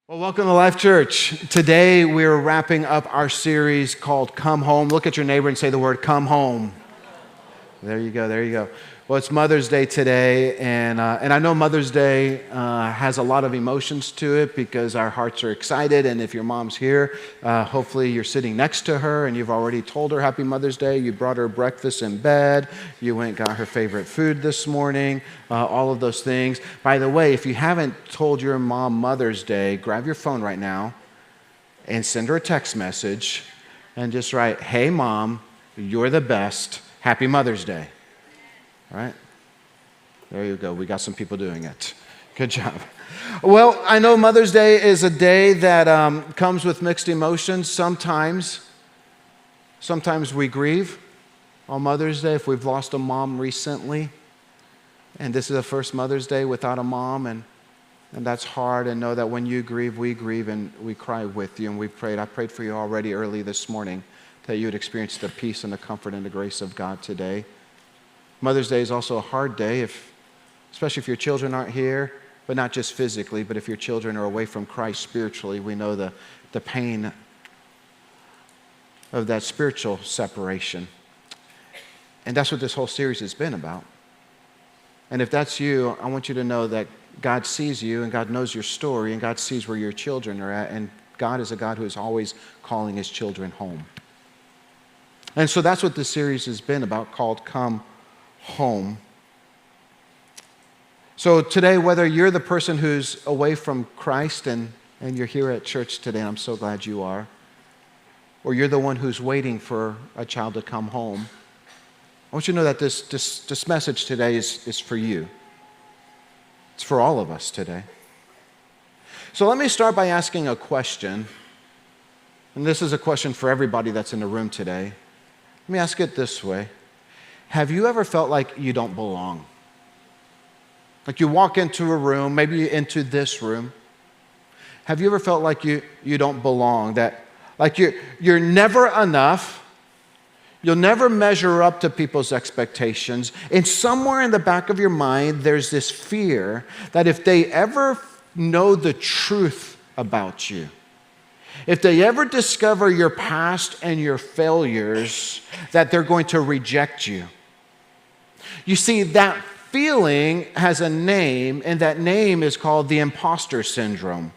Well, welcome to Life Church. Today we're wrapping up our series called Come Home. Look at your neighbor and say the word come home. There you go, there you go. Well, it's Mother's Day today, and I know Mother's Day has a lot of emotions to it because our hearts are excited, and if your mom's here, hopefully you're sitting next to her and you've already told her Happy Mother's Day. You brought her breakfast in bed. You went and got her favorite food this morning, all of those things. By the way, if you haven't told your mom Mother's Day, grab your phone right now and send her a text message and just write, "Hey, Mom, you're the best. Happy Mother's Day." All right? There you go. We got some people doing it. Good job. Well, I know Mother's Day is a day that comes with mixed emotions. Sometimes we grieve on Mother's Day if we've lost a mom recently. And this is the first Mother's Day without a mom, and that's hard. And know that when you grieve, and we cry with you, and we prayed. I prayed for you already early this morning that you would experience the peace and the comfort and the grace of God today. Mother's Day is also a hard day, especially if your children aren't here, but not just physically, but if your children are away from Christ spiritually. We know the pain of that spiritual separation. And that's what this whole series has been about. And if that's you, I want you to know that God sees you, and God knows your story, and God sees where your children are at, and God is a God who is always calling his children home. And so that's what this series has been about, called Come Home. So today, whether you're the person who's away from Christ and you're here at church today, and I'm so glad you are, or you're the one who's waiting for a child to come home, I want you to know that this message today is for you. It's for all of us today. So let me start by asking a question, and this is a question for everybody that's in the room today. Let me ask it this way. Have you ever felt like you don't belong? Like you walk into a room, maybe into this room. Have you ever felt like you don't belong? That like you're never enough. You'll never measure up to people's expectations. And somewhere in the back of your mind, there's this fear that if they ever know the truth about you, if they ever discover your past and your failures, that they're going to reject you. You see, that feeling has a name, and that name is called the imposter syndrome.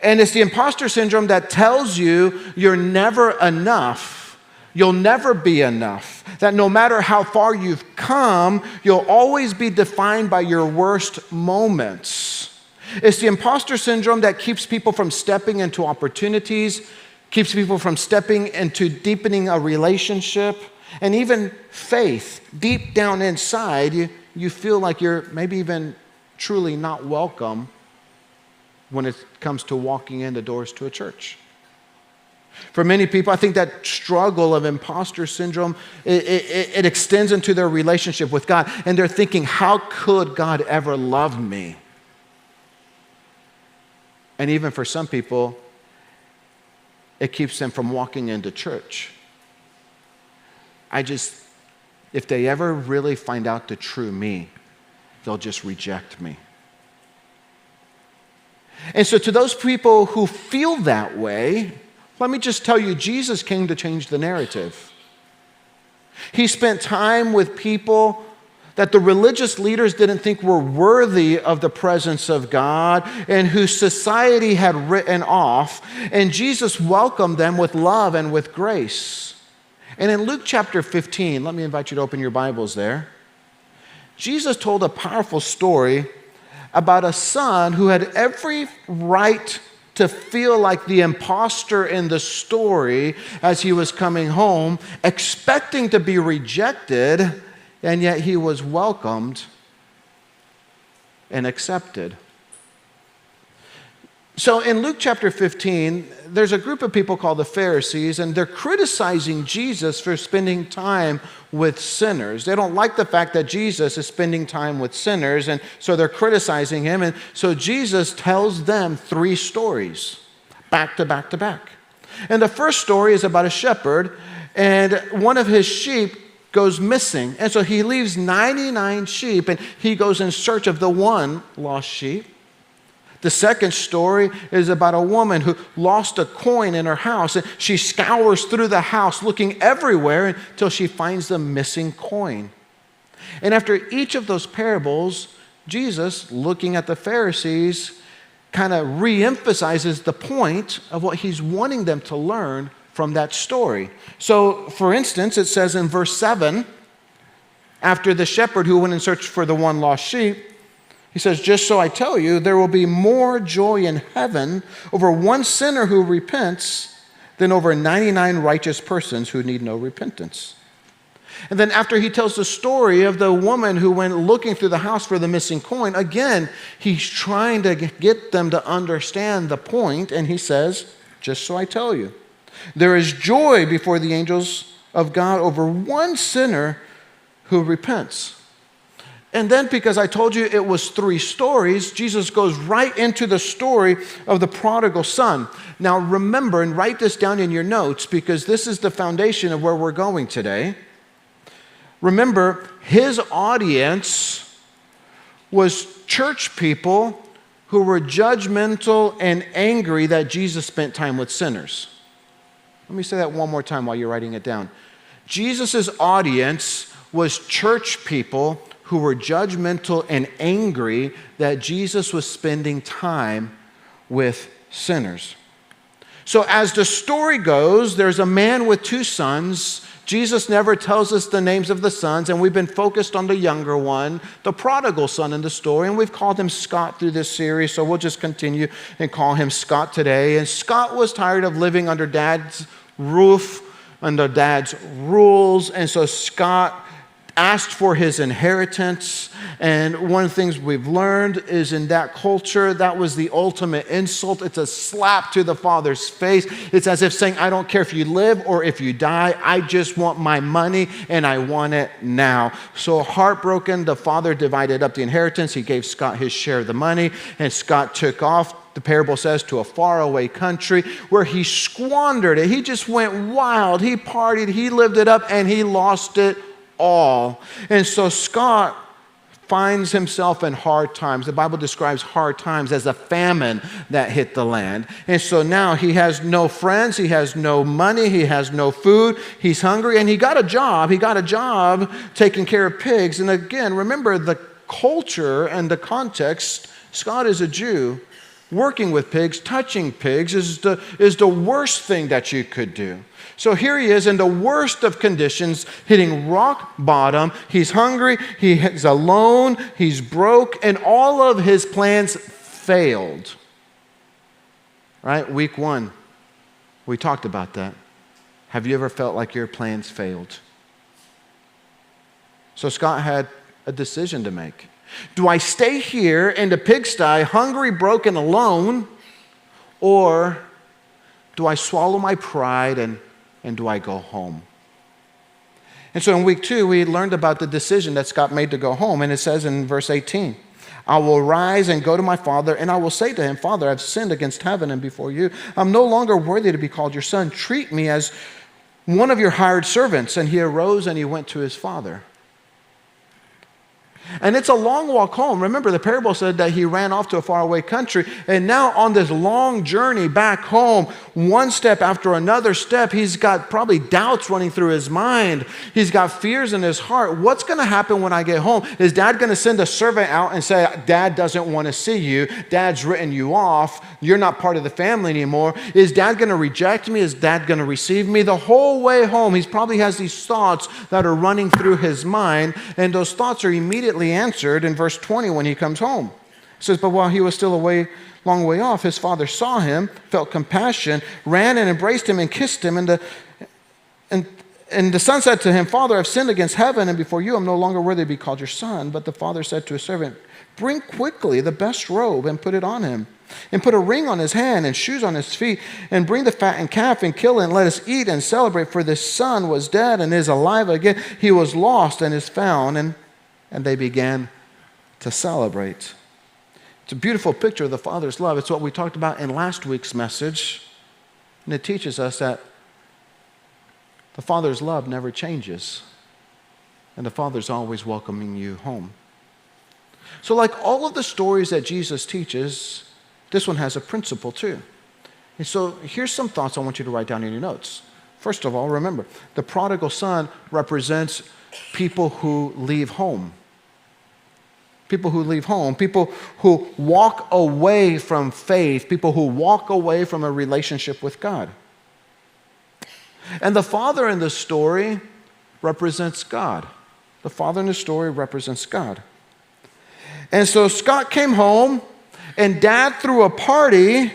And it's the imposter syndrome that tells you you're never enough. You'll never be enough. That no matter how far you've come, you'll always be defined by your worst moments. It's the imposter syndrome that keeps people from stepping into opportunities, keeps people from stepping into deepening a relationship, and even faith. Deep down inside, you feel like you're maybe even truly not welcome when it comes to walking in the doors to a church. For many people, I think that struggle of imposter syndrome, it extends into their relationship with God, and they're thinking, how could God ever love me? And even for some people, it keeps them from walking into church. If they ever really find out the true me, they'll just reject me. And so to those people who feel that way, let me just tell you, Jesus came to change the narrative. He spent time with people that the religious leaders didn't think were worthy of the presence of God and whose society had written off, and Jesus welcomed them with love and with grace. And in Luke chapter 15, let me invite you to open your Bibles there. Jesus told a powerful story about a son who had every right to feel like the imposter in the story as he was coming home, expecting to be rejected, and yet he was welcomed and accepted. So in Luke chapter 15, there's a group of people called the Pharisees, and they're criticizing Jesus for spending time with sinners. They don't like the fact that Jesus is spending time with sinners, and so they're criticizing him. And so Jesus tells them 3 stories, back to back to back. And the first story is about a shepherd, and one of his sheep goes missing. And so he leaves 99 sheep, and he goes in search of the one lost sheep. The second story is about a woman who lost a coin in her house, and she scours through the house looking everywhere until she finds the missing coin. And after each of those parables, Jesus, looking at the Pharisees, kind of re-emphasizes the point of what he's wanting them to learn from that story. So, for instance, it says in verse 7, after the shepherd who went and searched for the one lost sheep, he says, just so I tell you, there will be more joy in heaven over one sinner who repents than over 99 righteous persons who need no repentance. And then after he tells the story of the woman who went looking through the house for the missing coin, again, he's trying to get them to understand the point, and he says, just so I tell you, there is joy before the angels of God over one sinner who repents. And then, because I told you it was 3 stories, Jesus goes right into the story of the prodigal son. Now remember, and write this down in your notes, because this is the foundation of where we're going today. Remember, his audience was church people who were judgmental and angry that Jesus spent time with sinners. Let me say that one more time while you're writing it down. Jesus' audience was church people who were judgmental and angry that Jesus was spending time with sinners. So as the story goes, there's a man with 2 sons. Jesus never tells us the names of the sons, and we've been focused on the younger one, the prodigal son in the story, and we've called him Scott through this series, so we'll just continue and call him Scott today. And Scott was tired of living under dad's roof, under dad's rules, and so Scott asked for his inheritance. And one of the things we've learned is in that culture, that was the ultimate insult. It's a slap to the father's face. It's as if saying, I don't care if you live or if you die. I just want my money and I want it now. So heartbroken, the father divided up the inheritance. He gave Scott his share of the money, and Scott took off, the parable says, to a faraway country where he squandered it. He just went wild. He partied, he lived it up, and he lost it all. And so Scott finds himself in hard times. The Bible describes hard times as a famine that hit the land. And so now he has no friends, he has no money, he has no food, he's hungry, and he got a job. He got a job taking care of pigs. And again, remember the culture and the context. Scott is a Jew. Working with pigs, touching pigs is the worst thing that you could do. So here he is in the worst of conditions, hitting rock bottom. He's hungry, he's alone, he's broke, and all of his plans failed. Right? Week 1, we talked about that. Have you ever felt like your plans failed? So Scott had a decision to make. Do I stay here in the pigsty, hungry, broken, alone, or do I swallow my pride and do I go home? And so in week 2, we learned about the decision that Scott made to go home. And it says in verse 18, I will rise and go to my father, and I will say to him, Father, I've sinned against heaven and before you. I'm no longer worthy to be called your son. Treat me as one of your hired servants. And he arose and he went to his father. And it's a long walk home. Remember, the parable said that he ran off to a faraway country. And now on this long journey back home, one step after another step, he's got probably doubts running through his mind. He's got fears in his heart. What's going to happen when I get home? Is Dad going to send a servant out and say, Dad doesn't want to see you. Dad's written you off. You're not part of the family anymore. Is Dad going to reject me? Is Dad going to receive me? The whole way home, he probably has these thoughts that are running through his mind. And those thoughts are immediately answered in verse 20 when he comes home. It says, but while he was still a long way off, his father saw him, felt compassion, ran and embraced him and kissed him. And the son said to him, Father, I've sinned against heaven and before you. I'm no longer worthy to be called your son. But the father said to his servant, bring quickly the best robe and put it on him, and put a ring on his hand and shoes on his feet, and bring the fattened calf and kill it, and let us eat and celebrate. For this son was dead and is alive again. He was lost and is found. And they began to celebrate. It's a beautiful picture of the Father's love. It's what we talked about in last week's message. And it teaches us that the Father's love never changes. And the Father's always welcoming you home. So like all of the stories that Jesus teaches, this one has a principle too. And so here's some thoughts I want you to write down in your notes. First of all, remember, the prodigal son represents people who leave home. People who leave home, people who walk away from faith, people who walk away from a relationship with God. And the father in the story represents God. The father in the story represents God. And so Scott came home, and Dad threw a party,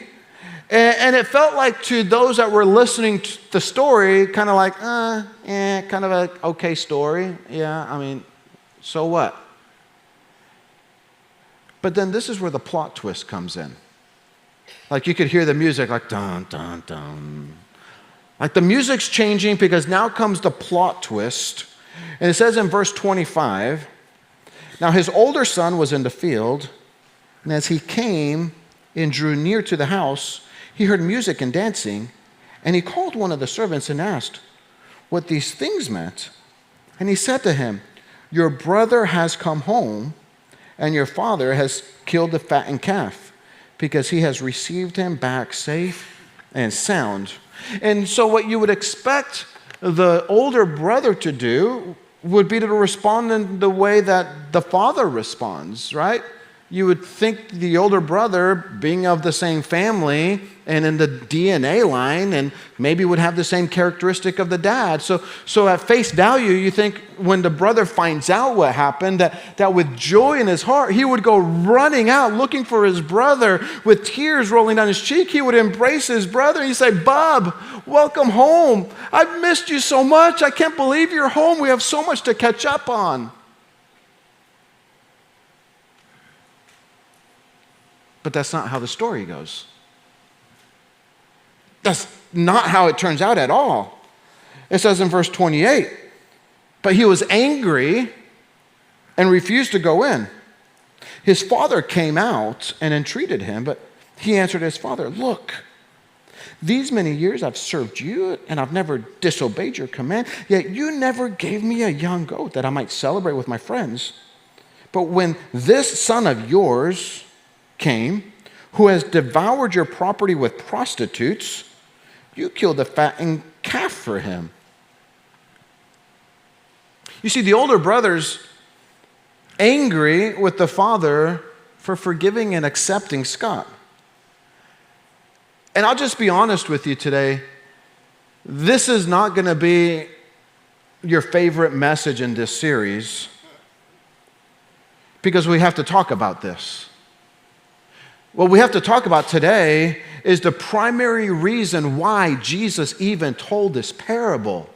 and it felt like to those that were listening to the story, kind of like, kind of an okay story. Yeah, I mean, so what? But then this is where the plot twist comes in. Like you could hear the music like dun, dun, dun. Like the music's changing because now comes the plot twist. And it says in verse 25, now his older son was in the field, and as he came and drew near to the house, he heard music and dancing, and he called one of the servants and asked what these things meant. And he said to him, your brother has come home, and your father has killed the fattened calf, because he has received him back safe and sound. And so what you would expect the older brother to do would be to respond in the way that the father responds, right? You would think the older brother, being of the same family and in the DNA line, and maybe would have the same characteristic of the dad. So at face value, you think when the brother finds out what happened, that with joy in his heart, he would go running out looking for his brother with tears rolling down his cheek. He would embrace his brother and he'd say, Bub, welcome home. I've missed you so much. I can't believe you're home. We have so much to catch up on. But that's not how the story goes. That's not how it turns out at all. It says in verse 28, but he was angry and refused to go in. His father came out and entreated him, but he answered his father, look, these many years I've served you and I've never disobeyed your command, yet you never gave me a young goat that I might celebrate with my friends. But when this son of yours came, who has devoured your property with prostitutes, you killed a fattened calf for him. You see, the older brother's angry with the father for forgiving and accepting Scott. And I'll just be honest with you today, this is not going to be your favorite message in this series because we have to talk about this. What we have to talk about today is the primary reason why Jesus even told this parable.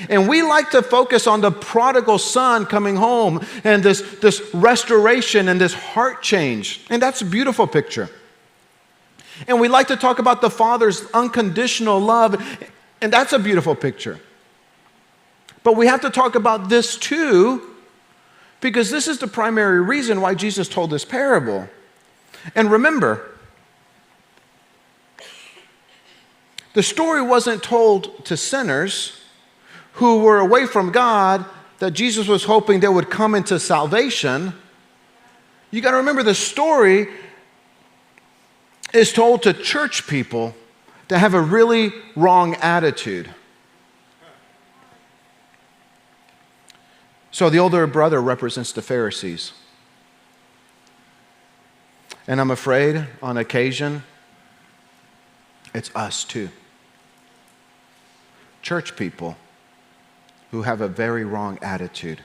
And we like to focus on the prodigal son coming home and this restoration and this heart change. And that's a beautiful picture. And we like to talk about the father's unconditional love, and that's a beautiful picture. But we have to talk about this too, because this is the primary reason why Jesus told this parable. And remember, the story wasn't told to sinners who were away from God that Jesus was hoping they would come into salvation. You got to remember, the story is told to church people that have a really wrong attitude. So the older brother represents the Pharisees. And I'm afraid, on occasion, it's us too. Church people who have a very wrong attitude.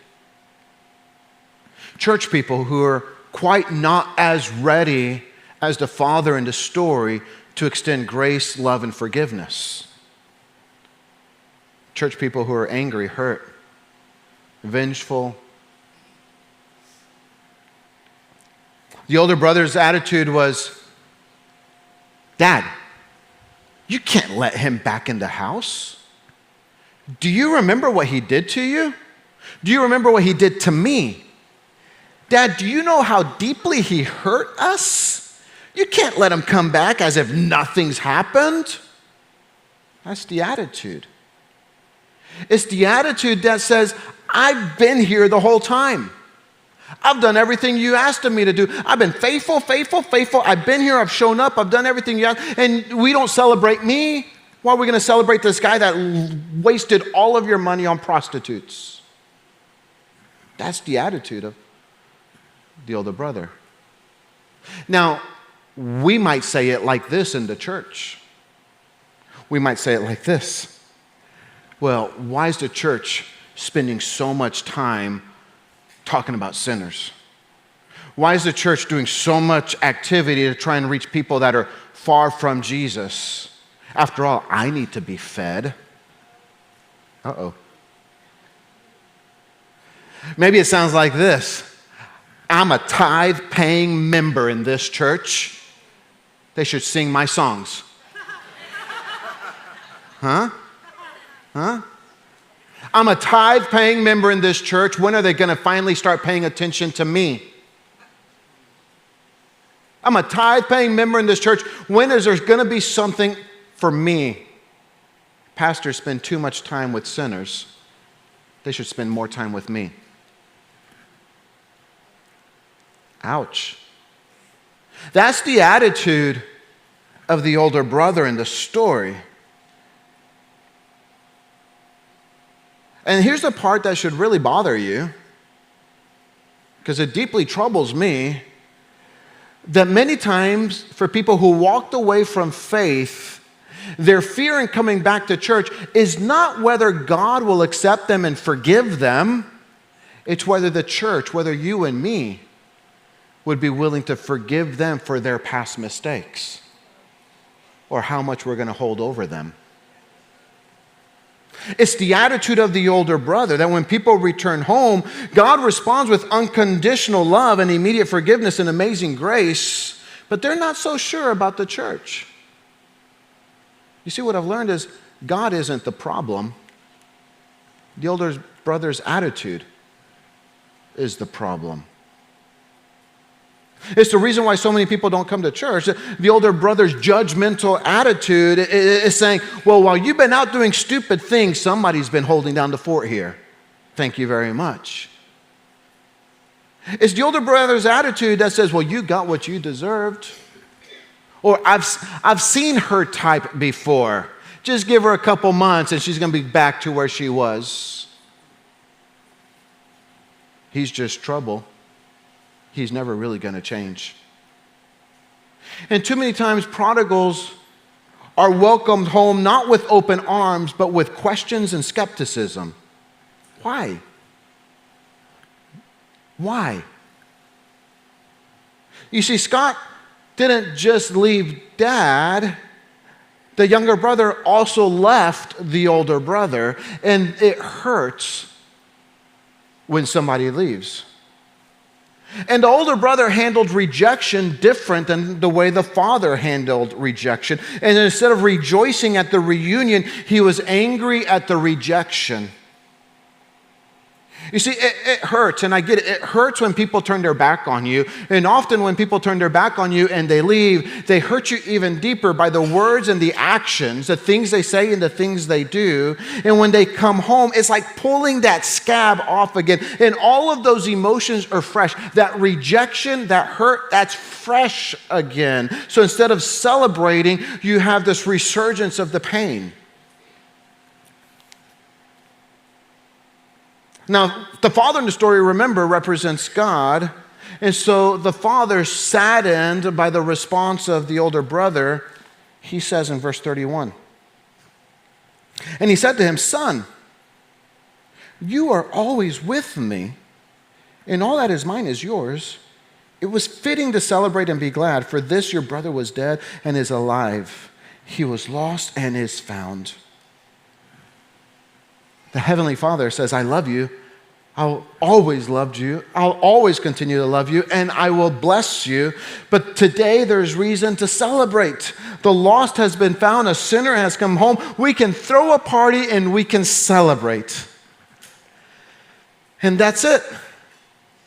Church people who are quite not as ready as the father in the story to extend grace, love, and forgiveness. Church people who are angry, hurt, vengeful. The older brother's attitude was, Dad, you can't let him back in the house. Do you remember what he did to you? Do you remember what he did to me? Dad, do you know how deeply he hurt us? You can't let him come back as if nothing's happened. That's the attitude. It's the attitude that says, I've been here the whole time. I've done everything you asked of me to do. I've been faithful, faithful, faithful. I've been here. I've shown up. I've done everything you asked. And we don't celebrate me. Why are we going to celebrate this guy that wasted all of your money on prostitutes? That's the attitude of the older brother. Now, we might say it like this in the church. We might say it like this. Well, why is the church spending so much time talking about sinners? Why is the church doing so much activity to try and reach people that are far from Jesus? After all, I need to be fed. Uh-oh. Maybe it sounds like this. I'm a tithe-paying member in this church. They should sing my songs. Huh? I'm a tithe-paying member in this church. When are they going to finally start paying attention to me? I'm a tithe-paying member in this church. When is there going to be something for me? Pastors spend too much time with sinners. They should spend more time with me. Ouch. That's the attitude of the older brother in the story. And here's the part that should really bother you, because it deeply troubles me, that many times for people who walked away from faith, their fear in coming back to church is not whether God will accept them and forgive them. It's whether the church, whether you and me, would be willing to forgive them for their past mistakes, or how much we're going to hold over them. It's the attitude of the older brother that when people return home, God responds with unconditional love and immediate forgiveness and amazing grace, but they're not so sure about the church. You see, what I've learned is God isn't the problem. The older brother's attitude is the problem. It's the reason why so many people don't come to church. The older brother's judgmental attitude is saying, well, while you've been out doing stupid things, somebody's been holding down the fort here. Thank you very much. It's the older brother's attitude that says, well, you got what you deserved. Or I've seen her type before. Just give her a couple months and she's going to be back to where she was. He's just trouble. He's never really going to change. And too many times prodigals are welcomed home not with open arms, but with questions and skepticism. Why? Why? You see, Scott didn't just leave dad. The younger brother also left the older brother, and it hurts when somebody leaves. And the older brother handled rejection different than the way the father handled rejection. And instead of rejoicing at the reunion, he was angry at the rejection. You see, it hurts, and I get it. It hurts when people turn their back on you. And often when people turn their back on you and they leave, they hurt you even deeper by the words and the actions, the things they say and the things they do. And when they come home, it's like pulling that scab off again. And all of those emotions are fresh. That rejection, that hurt, that's fresh again. So instead of celebrating, you have this resurgence of the pain. Now, the father in the story, remember, represents God. And so the father, saddened by the response of the older brother, he says in verse 31, and he said to him, son, you are always with me, and all that is mine is yours. It was fitting to celebrate and be glad, for this your brother was dead and is alive. He was lost and is found. The Heavenly Father says, I love you. I'll always love you. I'll always continue to love you, and I will bless you. But today there's reason to celebrate. The lost has been found. A sinner has come home. We can throw a party and we can celebrate. And that's it.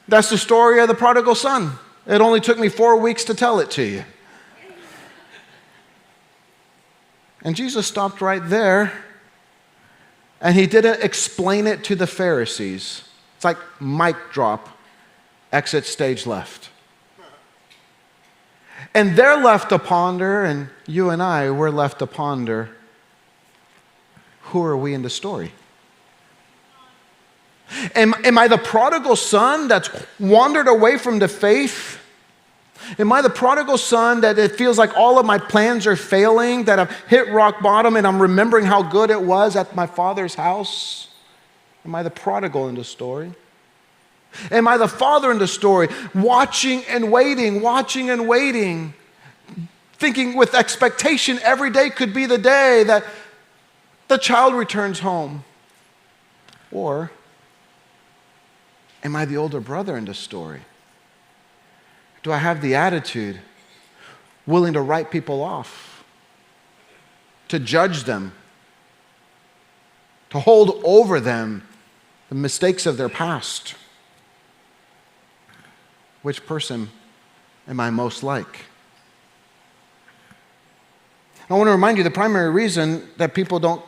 That's the story of the prodigal son. It only took me 4 weeks to tell it to you. And Jesus stopped right there. And he didn't explain it to the Pharisees. It's like mic drop. exit stage left. And they're left to ponder, and you and I, we're left to ponder, who are we in the story? Am I the prodigal son that's wandered away from the faith? Am I the prodigal son that it feels like all of my plans are failing, that I've hit rock bottom and I'm remembering how good it was at my father's house? Am I the prodigal in the story? Am I the father in the story, watching and waiting, thinking with expectation every day could be the day that the child returns home? Or am I the older brother in the story? Do I have the attitude, willing to write people off, to judge them, to hold over them the mistakes of their past? Which person am I most like? I want to remind you the primary reason that people don't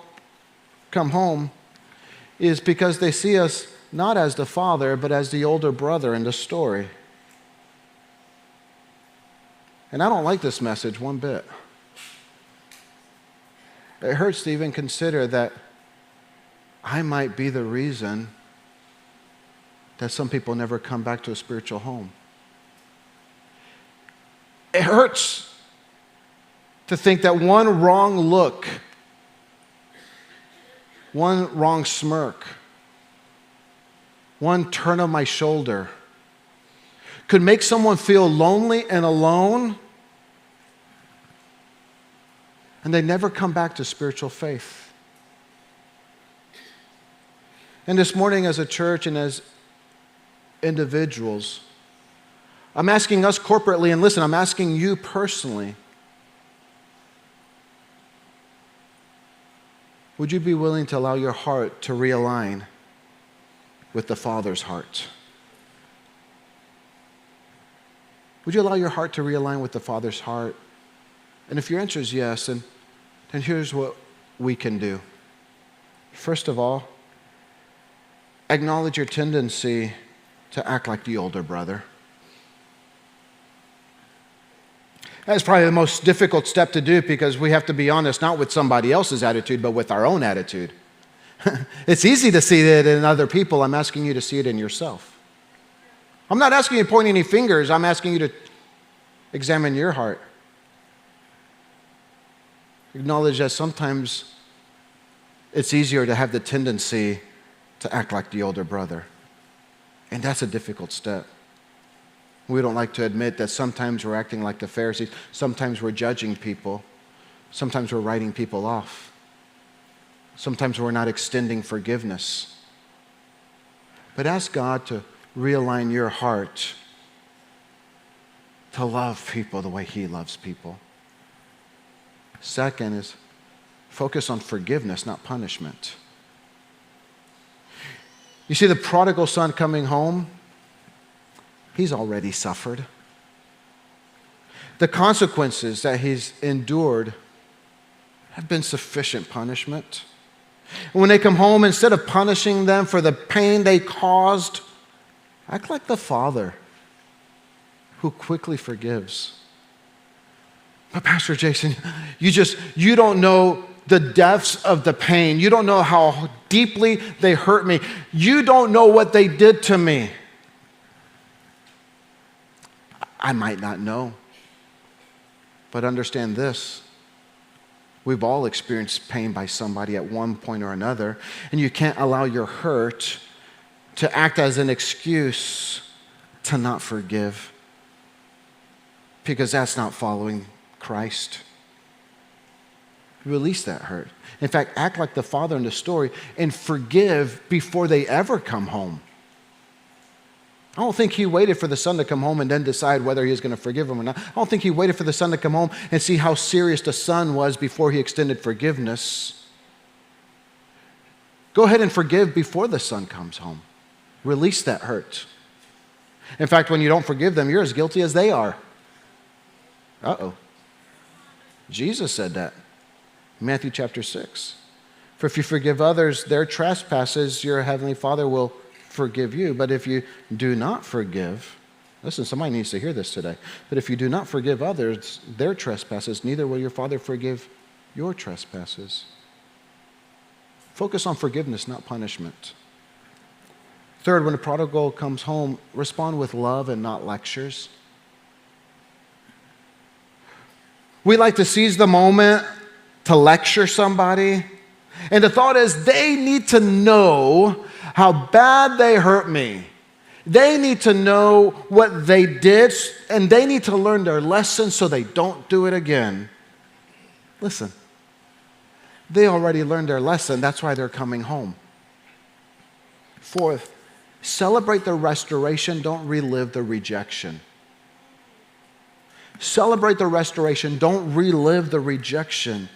come home is because they see us not as the father, but as the older brother in the story. And I don't like this message one bit. It hurts to even consider that I might be the reason that some people never come back to a spiritual home. It hurts to think that one wrong look, one wrong smirk, one turn of my shoulder could make someone feel lonely and alone, and they never come back to spiritual faith. And this morning, as a church and as individuals, I'm asking us corporately, and listen, I'm asking you personally, would you be willing to allow your heart to realign with the Father's heart? Would you allow your heart to realign with the Father's heart? And if your answer is yes, then here's what we can do. First of all, acknowledge your tendency to act like the older brother. That's probably the most difficult step to do because we have to be honest, not with somebody else's attitude, but with our own attitude. It's easy to see it in other people. I'm asking you to see it in yourself. I'm not asking you to point any fingers. I'm asking you to examine your heart. Acknowledge that sometimes it's easier to have the tendency to act like the older brother. And that's a difficult step. We don't like to admit that sometimes we're acting like the Pharisees. Sometimes we're judging people. Sometimes we're writing people off. Sometimes we're not extending forgiveness. But ask God to realign your heart to love people the way He loves people. Second is focus on forgiveness, not punishment. You see the prodigal son coming home, he's already suffered. The consequences that he's endured have been sufficient punishment. And when they come home, instead of punishing them for the pain they caused, act like the Father who quickly forgives. But Pastor Jason, you don't know the depths of the pain. You don't know how deeply they hurt me. You don't know what they did to me. I might not know. But understand this. We've all experienced pain by somebody at one point or another, and you can't allow your hurt to act as an excuse to not forgive, because that's not following Christ. Release that hurt. In fact, act like the father in the story and forgive before they ever come home. I don't think he waited for the son to come home and then decide whether he was going to forgive him or not. I don't think he waited for the son to come home and see how serious the son was before he extended forgiveness. Go ahead and forgive before the son comes home. Release that hurt. In fact, when you don't forgive them, you're as guilty as they are. Uh-oh. Jesus said that. Matthew chapter 6. For if you forgive others their trespasses, your heavenly Father will forgive you. But if you do not forgive, listen, somebody needs to hear this today. But if you do not forgive others their trespasses, neither will your Father forgive your trespasses. Focus on forgiveness, not punishment. Third, when a prodigal comes home, respond with love and not lectures. We like to seize the moment to lecture somebody. And the thought is, they need to know how bad they hurt me. They need to know what they did, and they need to learn their lesson so they don't do it again. Listen, they already learned their lesson. That's why they're coming home. Fourth, celebrate the restoration. Don't relive the rejection. Celebrate the restoration. Don't relive the rejection.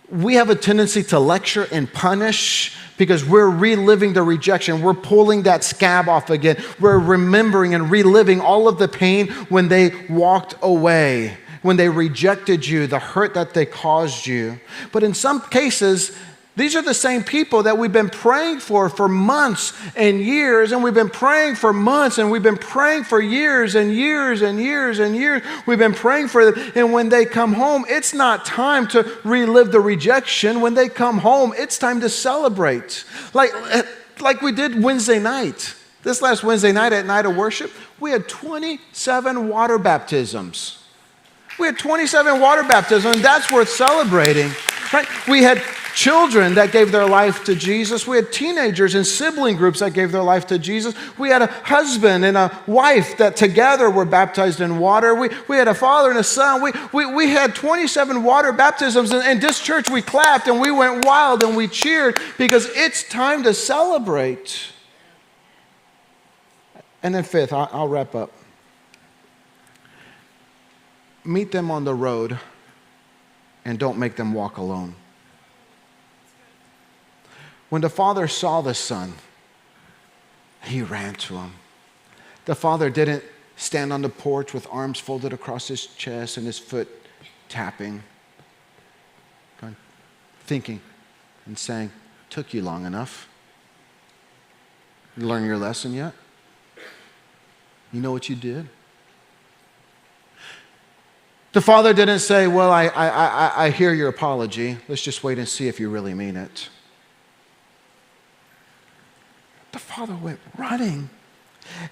We have a tendency to lecture and punish because we're reliving the rejection. We're pulling that scab off again. We're remembering and reliving all of the pain when they walked away, when they rejected you, the hurt that they caused you. But in some cases, these are the same people that we've been praying for months and years, and we've been praying for months, and we've been praying for years and years and years and years. We've been praying for them, and when they come home, it's not time to relive the rejection. When they come home, it's time to celebrate. Like we did Wednesday night. This last Wednesday night at Night of Worship, we had 27 water baptisms. We had 27 water baptisms, and that's worth celebrating, right? We had children that gave their life to Jesus. We had teenagers and sibling groups that gave their life to Jesus. We had a husband and a wife that together were baptized in water. We had a father and a son. We had 27 water baptisms. And in this church, we clapped and we went wild and we cheered because it's time to celebrate. And then fifth, I'll wrap up. Meet them on the road and don't make them walk alone. When the father saw the son, he ran to him. The father didn't stand on the porch with arms folded across his chest and his foot tapping, thinking and saying, "Took you long enough. You learn your lesson yet? You know what you did?" The father didn't say, "Well, I hear your apology. Let's just wait and see if you really mean it." The father went running.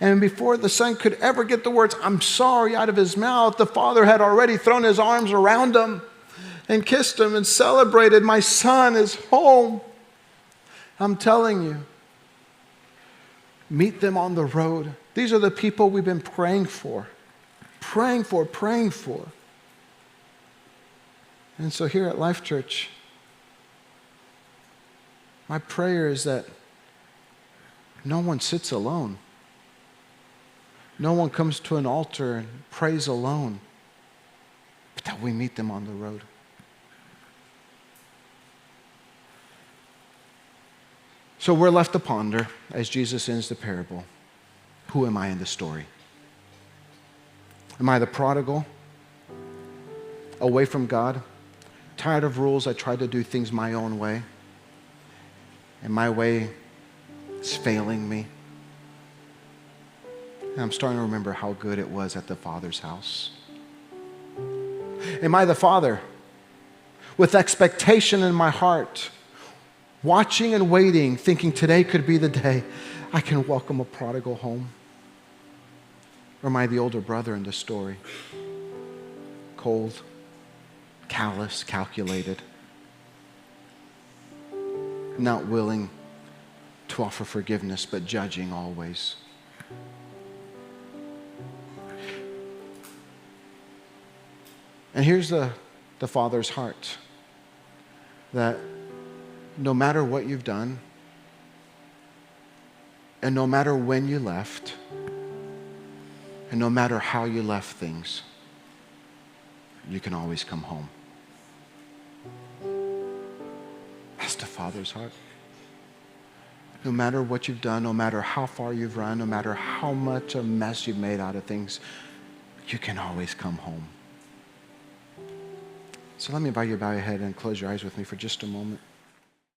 And before the son could ever get the words, "I'm sorry," out of his mouth, the father had already thrown his arms around him and kissed him and celebrated, "My son is home." I'm telling you, meet them on the road. These are the people we've been praying for. Praying for. And so here at Life Church, my prayer is that no one sits alone. No one comes to an altar and prays alone, but that we meet them on the road. So we're left to ponder as Jesus ends the parable. Who am I in the story? Am I the prodigal, away from God, tired of rules? I try to do things my own way, and my way is failing me. And I'm starting to remember how good it was at the Father's house. Am I the father with expectation in my heart, watching and waiting, thinking today could be the day I can welcome a prodigal home? Or am I the older brother in the story? Cold, callous, calculated, not willing to offer forgiveness, but judging always. And here's the Father's heart, that no matter what you've done, and no matter when you left, and no matter how you left things, you can always come home. That's the Father's heart. No matter what you've done, no matter how far you've run, no matter how much a mess you've made out of things, you can always come home. So let me invite you to bow your head and close your eyes with me for just a moment.